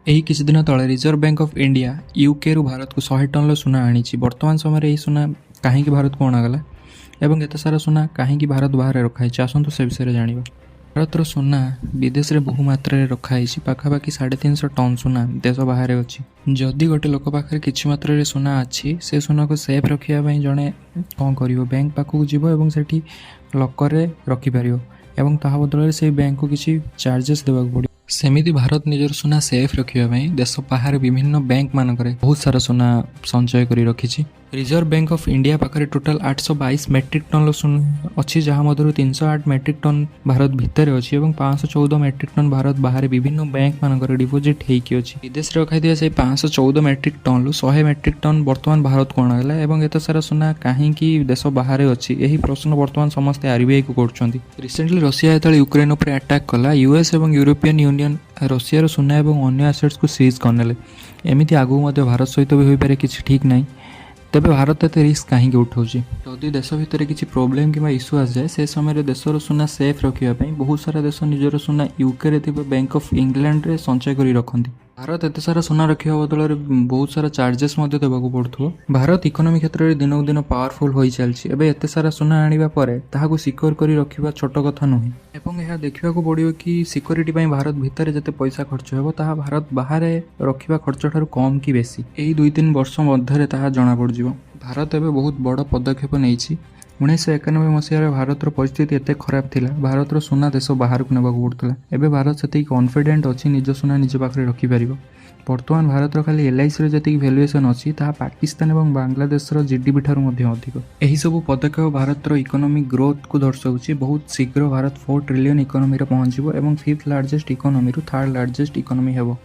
ଏହି କିଛି ଦିନ ତଳେ reserve bank of India UK रु भारत को 100 टन सुना आनी। बर्तमान समय यही सुना कहीं भारत को अणागला एवं एत सारा सुना कहीं भारत बाहर रखाई। आसतु से विषय जाना। भारतर सुना विदेश में बहु मात्रा रखाई। पाखापाखि 350 टन सुना देश बाहर अच्छी। जदि गोटे लोक पाखे कि मात्रा सुना अच्छी से सुना को सेफ रखापी जड़े कौन कर बैंक पाखक जीव से लकर रखिपर एवं ता बदल से बैंक को किसी चार्जेस देवाक पड़े। सेमिति भारत निजर सुना सेफ रखापी देश बाहर विभिन्न बैंक मानक बहुत सारा सुना संचय कर रखी। रिजर्व बैंक ऑफ इंडिया पाखे टोटाल 822 मेट्रिक टन सुना अच्छी, जहाँ मध्य 308 मेट्रिक टन भारत भितर अच्छी और 514 मेट्रिक टन भारत बाहर विभिन्न बैंक मानक डिपोजिट होती अच्छी। विदेश रखाई से 514 मेट्रिक टन 100 मेट्रिक टन बर्तमान भारत को अणागला एवं एत सारा सुना कहीं देश बाहर अच्छी। यही प्रश्न बर्तमान समस्ते आरबीआई को कर। रिसेंटली रशिया जो यूक्रेन उपर अटैक कला यूएस और यूरोपियन यूनियन रशियार सुना और अन्य आसेट्स को सीज करने। एमती आगू भारत सहित भी हो पारे किसी ठीक ना। तेबे भारत एत रिस्क कहीं उठाऊँ। जदि देश भितर किसी प्रोब्लेम कि इश्यू आस जाए से समय देशर सुना सेफ रखापी बहुत सारा देश निजर सुना यूके बैंक ऑफ इंग्लैंड रे संचय कर रखती। भारत एत सारा सुना रखा बदल बहुत सारा चार्जेस देवाक पड़ो। भारत इकोनॉमी क्षेत्र में दिनक दिन पावरफुल हो चलती। एवं एत सारा सुना आने पर सिक्योर कर रखा छोट कथा नुहे। एवं यह देखा पड़ो कि सिक्योरिटी भारत भितर जिते पैसा खर्च हो भारत बाहर रखा खर्च ठार कम कि बेसी यही 2-3 वर्ष मध्य जना पड़। भारत एवं बहुत बड़ पदक्षेप नहीं। 1991 मसीह भारतर परिस्थिति एत खराब थिला, भारतर सुना देश बाहर को नेबाक पड़ता। एवं भारत से कॉन्फिडेंट अच्छी निज सुना निज पाखे रखिपर। बर्तमान भारत खाली एलआईसी जी भैल्युएसन अच्छी पाकिस्तान और बांग्लादेश जीडीपी ठार अधिक। यही सब पदक्षेप भारतर इकोनॉमिक ग्रोथ को दर्शाऊँ। बहुत शीघ्र भारत 4 ट्रिलियन इकोनॉमी पहुंचो और 5th लार्जेस्ट इकोनॉमी रु 3rd लार्जेस्ट इकोनॉमी हेबो।